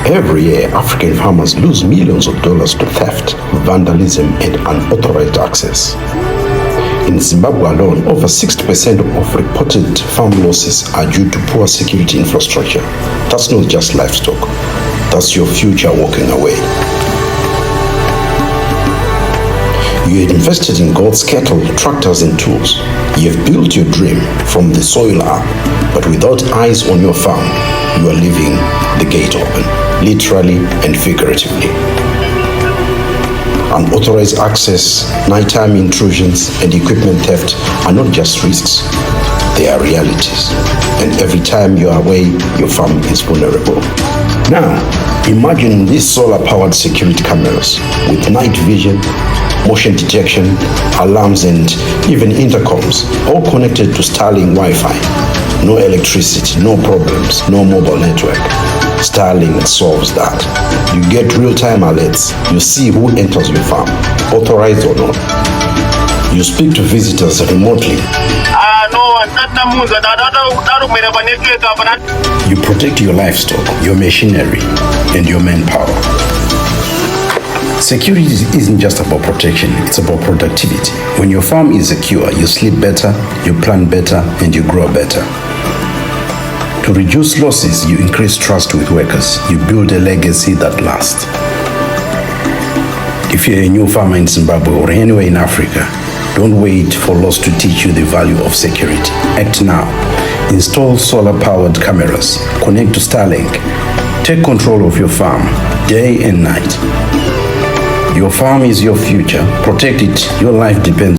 Every year, African farmers lose millions of dollars to theft, vandalism, and unauthorized access. In Zimbabwe alone, over 60% of reported farm losses are due to poor security infrastructure. That's not just livestock. That's your future walking away. You had invested in goats, cattle, tractors, and tools. You have built your dream from the soil up, but without eyes on your farm, you are leaving the gate open, literally and figuratively. Unauthorized access, nighttime intrusions, and equipment theft are not just risks, they are realities. And every time you are away, your farm is vulnerable. Now, imagine these solar-powered security cameras with night vision, motion detection, alarms, and even intercoms, all connected to Starlink Wi-Fi. No electricity, no problems, no mobile network. Starlink solves that. You get real-time alerts. You see who enters your farm, authorized or not. You speak to visitors remotely. You protect your livestock, your machinery, and your manpower. Security isn't just about protection, it's about productivity. When your farm is secure, you sleep better, you plant better, and you grow better. To reduce losses, you increase trust with workers. You build a legacy that lasts. If you're a new farmer in Zimbabwe or anywhere in Africa, don't wait for loss to teach you the value of security. Act now. Install solar-powered cameras. Connect to Starlink. Take control of your farm, day and night. Your farm is your future. Protect it. Your life depends.